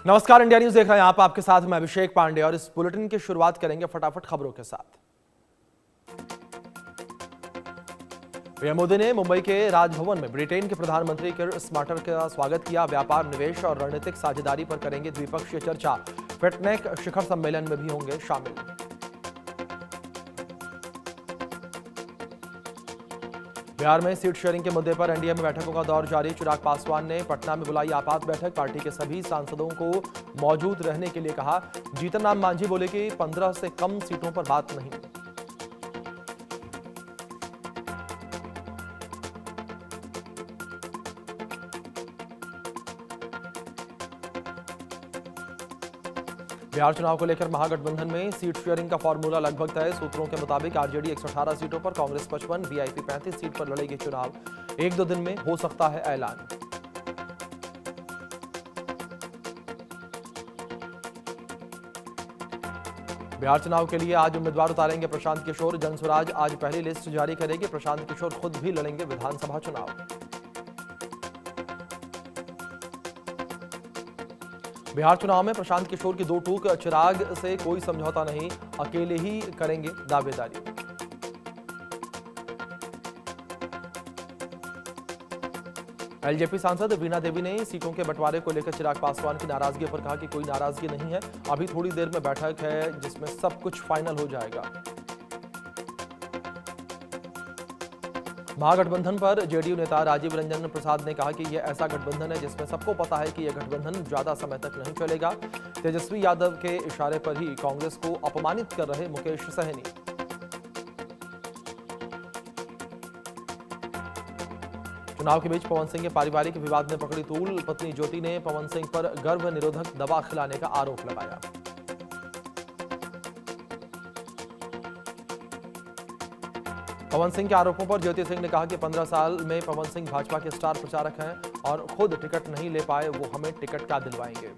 नमस्कार, India news देख रहे हैं आप। आपके साथ मैं अभिषेक पांडे और इस बुलेटिन की शुरुआत करेंगे फटाफट खबरों के साथ। पीएम मोदी ने मुंबई के राजभवन में ब्रिटेन के प्रधानमंत्री किर स्टारमर का स्वागत किया। व्यापार, निवेश और रणनीतिक साझेदारी पर करेंगे द्विपक्षीय चर्चा। फिटनेक शिखर सम्मेलन में भी होंगे शामिल। बिहार में सीट शेयरिंग के मुद्दे पर एनडीए में बैठकों का दौर जारी। चिराग पासवान ने पटना में बुलाई आपात बैठक। पार्टी के सभी सांसदों को मौजूद रहने के लिए कहा। जीतन राम मांझी बोले कि 15 से कम सीटों पर बात नहीं। बिहार चुनाव को लेकर महागठबंधन में सीट शेयरिंग का फॉर्मूला लगभग तय। सूत्रों के मुताबिक आरजेडी 118 सीटों पर, कांग्रेस 55, वीआईपी 35 सीट पर लड़ेगी चुनाव। 1-2 दिन में हो सकता है ऐलान। बिहार चुनाव के लिए आज उम्मीदवार उतारेंगे प्रशांत किशोर। जनसुराज आज पहली लिस्ट जारी करेगी। प्रशांत किशोर खुद भी लड़ेंगे विधानसभा चुनाव। बिहार चुनाव में प्रशांत किशोर की 2 टूक। चिराग से कोई समझौता नहीं, अकेले ही करेंगे दावेदारी। एलजेपी सांसद वीणा देवी ने सीटों के बंटवारे को लेकर चिराग पासवान की नाराजगी पर कहा कि कोई नाराजगी नहीं है, अभी थोड़ी देर में बैठक है जिसमें सब कुछ फाइनल हो जाएगा। महागठबंधन पर जेडीयू नेता राजीव रंजन प्रसाद ने कहा कि यह ऐसा गठबंधन है जिसमें सबको पता है कि यह गठबंधन ज्यादा समय तक नहीं चलेगा। तेजस्वी यादव के इशारे पर ही कांग्रेस को अपमानित कर रहे मुकेश सहनी। चुनाव के बीच पवन सिंह के पारिवारिक विवाद ने पकड़ी तूल। पत्नी ज्योति ने पवन सिंह पर गर्भ निरोधक दवा खिलाने का आरोप लगाया। पवन सिंह के आरोपों पर ज्योति सिंह ने कहा कि 15 साल में पवन सिंह भाजपा के स्टार प्रचारक हैं और खुद टिकट नहीं ले पाए, वो हमें टिकट क्या दिलवाएंगे।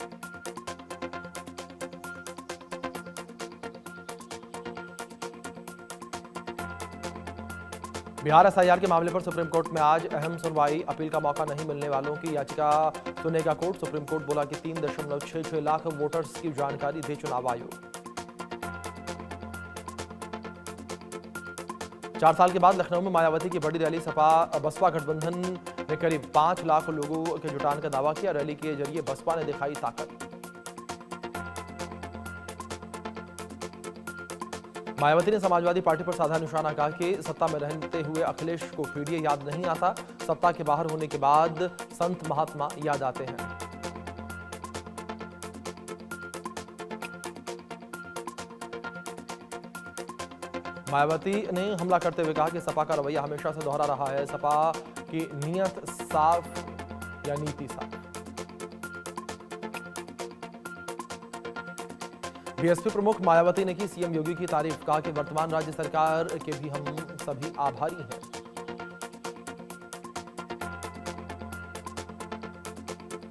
बिहार एसआईआर के मामले पर सुप्रीम कोर्ट में आज अहम सुनवाई। अपील का मौका नहीं मिलने वालों की याचिका सुनेगा कोर्ट। सुप्रीम कोर्ट बोला कि 3.66 लाख वोटर्स की जानकारी दे चुनाव आयोग। 4 साल के बाद लखनऊ में मायावती की बड़ी रैली। बसपा गठबंधन ने करीब 5 लाख लोगों के जुटान का दावा किया। रैली के जरिए बसपा ने दिखाई ताकत। मायावती ने समाजवादी पार्टी पर साधा निशाना। कहा कि सत्ता में रहते हुए अखिलेश को पीडीए याद नहीं आता, सत्ता के बाहर होने के बाद संत महात्मा याद आते हैं। मायावती ने हमला करते हुए कहा कि सपा का रवैया हमेशा से दोहरा रहा है। सपा की नीयत साफ या नीति साफ। बीएसपी प्रमुख मायावती ने की सीएम योगी की तारीफ। कहा कि वर्तमान राज्य सरकार के भी हम सभी आभारी हैं।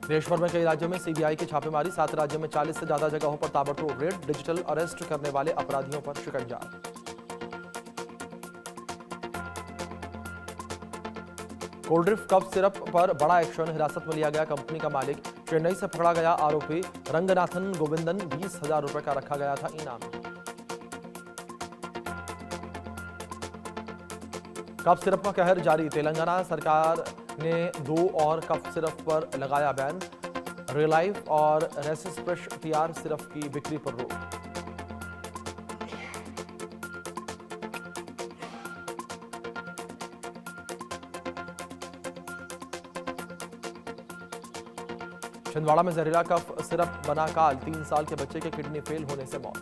देश भर में कई राज्यों में सीबीआई की छापेमारी। 7 राज्यों में 40 से ज्यादा जगहों पर ताबड़तोड़ रेड। डिजिटल अरेस्ट करने वाले अपराधियों पर शिकंजा। कोल्ड ड्रिफ्ट कफ सिरप पर बड़ा एक्शन। हिरासत में लिया गया कंपनी का मालिक। चेन्नई से पकड़ा गया आरोपी रंगनाथन गोविंदन। 20,000 रुपए का रखा गया था इनाम। कफ सिरप का कहर जारी। तेलंगाना सरकार ने 2 और कफ सिरप पर लगाया बैन। रिलाइफ और रेसिस्प्रेश टीआर सिरप की बिक्री पर रोक। छिंदवाड़ा में जहरीला कफ सिरप बना काल। 3 साल के बच्चे के किडनी फेल होने से मौत।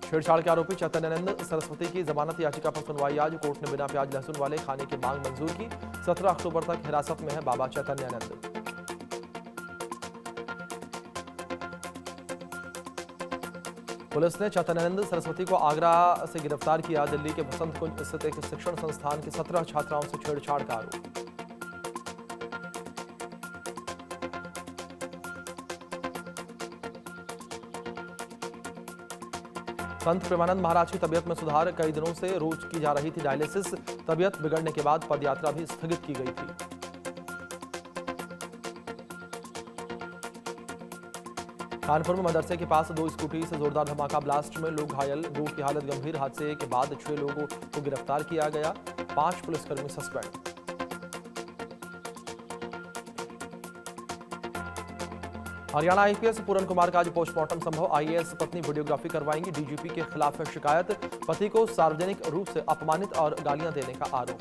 छेड़छाड़ के आरोपी चैतन्यानंद सरस्वती की जमानत याचिका पर सुनवाई आज। कोर्ट ने बिना प्याज लहसुन वाले खाने की मांग मंजूर की। 17 अक्टूबर तक हिरासत में है बाबा चैतन्यानंद। पुलिस ने चैतन्यानंद सरस्वती को आगरा से गिरफ्तार किया। दिल्ली के बसंत कुंज स्थित एक शिक्षण संस्थान की 17 छात्राओं से छेड़छाड़ का आरोप। संत प्रेमानंद महाराज की तबीयत में सुधार। कई दिनों से रोज की जा रही थी डायलिसिस। तबीयत बिगड़ने के बाद पदयात्रा भी स्थगित की गई थी। कानपुर में मदरसे के पास 2 स्कूटी से जोरदार धमाका, ब्लास्ट में लोग घायल, 2 की हालत गंभीर। हादसे के बाद 6 लोगों को गिरफ्तार किया गया, 5 पुलिसकर्मी सस्पेंड। हरियाणा आईपीएस पूरन कुमार का आज पोस्टमार्टम संभव। आईएएस पत्नी वीडियोग्राफी करवाएंगी। डीजीपी के खिलाफ शिकायत, पति को सार्वजनिक रूप से अपमानित और गालियां देने का आरोप।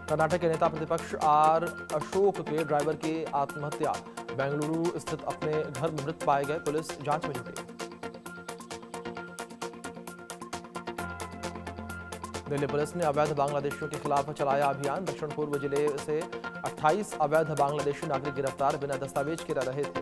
कर्नाटक के नेता प्रतिपक्ष आर अशोक के ड्राइवर की आत्महत्या। बेंगलुरु स्थित अपने घर में मृत पाए गए, पुलिस जांच में जुटी। दिल्ली पुलिस ने अवैध बांग्लादेशियों के खिलाफ चलाया अभियान। दक्षिण पूर्व जिले से 28 अवैध बांग्लादेशी नागरिक गिरफ्तार, बिना दस्तावेज के रह रहे थे।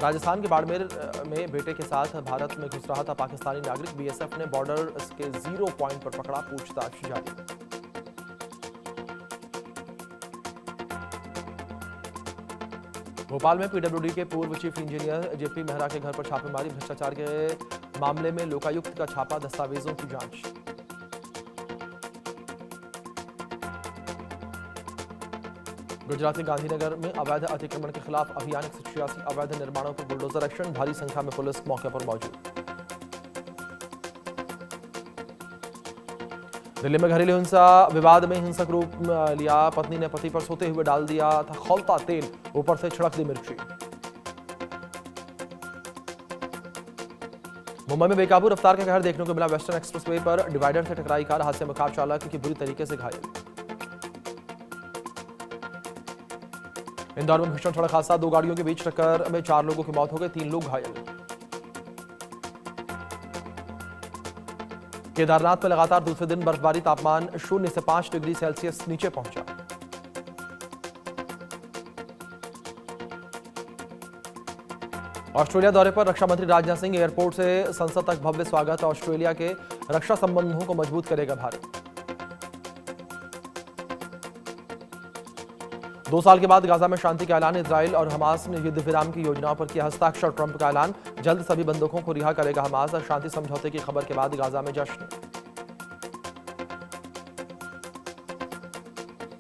राजस्थान के बाड़मेर में बेटे के साथ भारत में घुस रहा था पाकिस्तानी नागरिक। बीएसएफ ने बॉर्डर के 0 पॉइंट पर पकड़ा, पूछताछ जारी। भोपाल में पीडब्ल्यूडी के पूर्व चीफ इंजीनियर जेपी मेहरा के घर पर छापेमारी। भ्रष्टाचार के मामले में लोकायुक्त का छापा, दस्तावेजों की जांच। गुजरात के गांधीनगर में अवैध अतिक्रमण के खिलाफ अभियान। 186 अवैध निर्माणों पर बुलडोजर एक्शन, भारी संख्या में पुलिस मौके पर मौजूद। दिल्ली में घरेलू हिंसा विवाद में हिंसक रूप लिया। पत्नी ने पति पर सोते हुए डाल दिया था खौलता तेल, ऊपर से छिड़क दी मिर्ची। मुंबई में बेकाबू रफ्तार का कहर देखने को मिला। वेस्टर्न एक्सप्रेसवे पर डिवाइडर से टकराई कार, हादसे में कार चालक की बुरी तरीके से घायल। इंदौर में भीषण सड़क हादसा, 2 गाड़ियों के बीच टक्कर में 4 लोगों की मौत हो गई, 3 लोग घायल। केदारनाथ में लगातार दूसरे दिन बर्फबारी, तापमान 0 से 5 डिग्री सेल्सियस नीचे पहुंचा। ऑस्ट्रेलिया दौरे पर रक्षा मंत्री राजनाथ सिंह, एयरपोर्ट से संसद तक भव्य स्वागत। ऑस्ट्रेलिया के रक्षा संबंधों को मजबूत करेगा भारत। 2 साल के बाद गाजा में शांति का ऐलान। इजराइल और हमास ने युद्ध विराम की योजनाओं पर किया हस्ताक्षर। ट्रंप का ऐलान, जल्द सभी बंधकों को रिहा करेगा हमास। शांति समझौते की खबर के बाद गाजा में जश्न।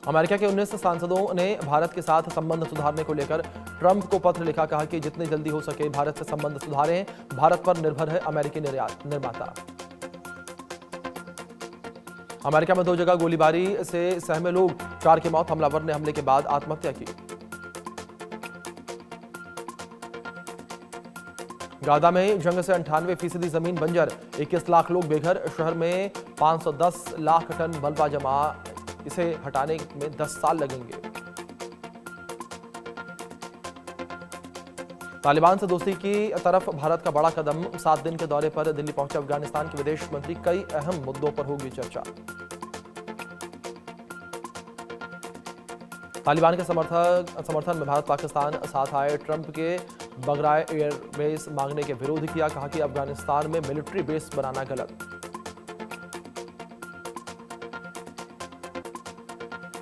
अमेरिका के 19 सांसदों ने भारत के साथ संबंध सुधारने को लेकर ट्रंप को पत्र लिखा। कहा कि जितनी जल्दी हो सके भारत से संबंध सुधारें, भारत पर निर्भर है अमेरिकी निर्माता। अमेरिका में 2 जगह गोलीबारी से सहमे लोग, 4 की मौत। हमलावर ने हमले के बाद आत्महत्या की। गाजा में जंग से 98% जमीन बंजर, 21 लाख लोग बेघर। शहर में 510 लाख टन मलबा जमा, इसे हटाने में 10 साल लगेंगे। तालिबान से दोस्ती की तरफ भारत का बड़ा कदम। 7 दिन के दौरे पर दिल्ली पहुंचे अफगानिस्तान के विदेश मंत्री। कई अहम मुद्दों पर होगी चर्चा। तालिबान के समर्थन में भारत पाकिस्तान साथ आए। ट्रंप के बगराय एयरबेस मांगने के विरोध किया। कहा कि अफगानिस्तान में मिलिट्री बेस बनाना गलत।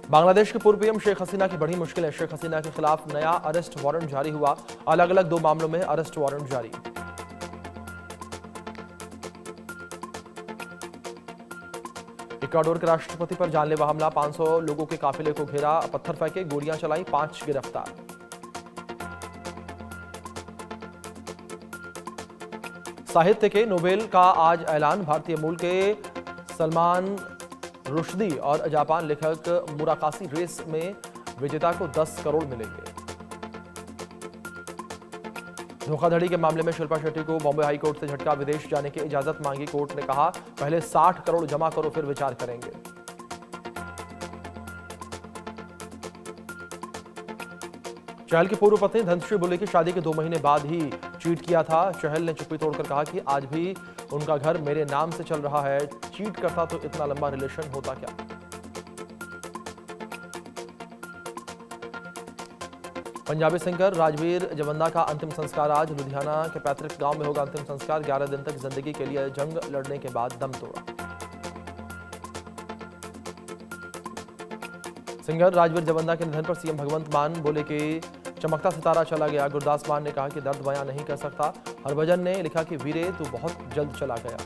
बांग्लादेश के पूर्व पीएम शेख हसीना की बड़ी मुश्किलें। शेख हसीना के खिलाफ नया अरेस्ट वारंट जारी हुआ। अलग-अलग 2 मामलों में अरेस्ट वारंट जारी। इक्वाडोर के राष्ट्रपति पर जानलेवा हमला, 500 लोगों के काफिले को घेरा, पत्थर फेंके, गोलियां चलाई, 5 गिरफ्तार। साहित्य के नोबेल का आज ऐलान। भारतीय मूल के सलमान रुश्दी और जापान लेखक मुराकाशी रेस में विजेता को 10 करोड़ मिलेंगे। धोखाधड़ी के मामले में शिल्पा शेट्टी को बॉम्बे हाई कोर्ट से झटका, विदेश जाने की इजाजत मांगी। कोर्ट ने कहा पहले 60 करोड़ जमा करो फिर विचार करेंगे। चहल की पूर्व पत्नी धनश्री बुल्ले की शादी के 2 महीने बाद ही चीट किया था। चहल ने चुप्पी तोड़कर कहा कि आज भी उनका घर मेरे नाम से चल रहा है। चीट करता तो इतना लंबा रिलेशन होता क्या। पंजाबी सिंगर राजवीर जवंदा का अंतिम संस्कार आज। लुधियाना के पैतृक गांव में होगा अंतिम संस्कार। 11 दिन तक जिंदगी के लिए जंग लड़ने के बाद दम तोड़ा। सिंगर राजवीर जवंदा के निधन पर सीएम भगवंत मान बोले कि चमकता सितारा चला गया। गुरदास मान ने कहा कि दर्द बयां नहीं कर सकता। हरभजन ने लिखा कि वीरे तू बहुत जल्द चला गया।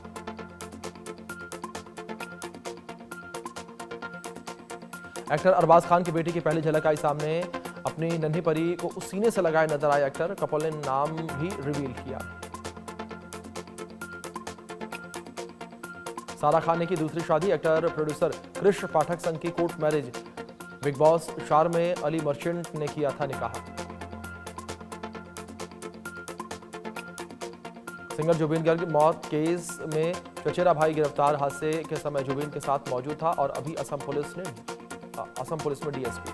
एक्टर अरबाज खान की बेटी की पहली झलक आई सामने। अपनी नन्ही परी को उस सीने से लगाए नजर आए एक्टर। कपल ने नाम भी रिवील किया। सारा खान ने की दूसरी शादी। एक्टर प्रोड्यूसर कृष पाठक संग की कोर्ट मैरिज। बिग बॉस 4 में अली मर्चेंट ने किया था निकाह। सिंगर जुबिन गर्ग मौत केस में चचेरा भाई गिरफ्तार। हादसे के समय जुबिन के साथ मौजूद था और अभी असम पुलिस में डीएसपी।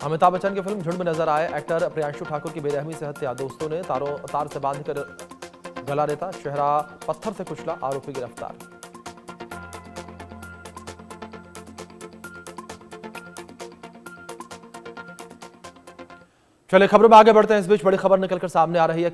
अमिताभ बच्चन की फिल्म झुंड में नजर आए। एक्टर प्रियांशु ठाकुर की बेरहमी से हत्या। दोस्तों ने तार से बांधकर गला रेता। शहरा पत्थर से कुचला। आरोपी गिरफ्तार। चलिए खबरों में आगे बढ़ते हैं। इस बीच बड़ी खबर निकलकर सामने आ रही है।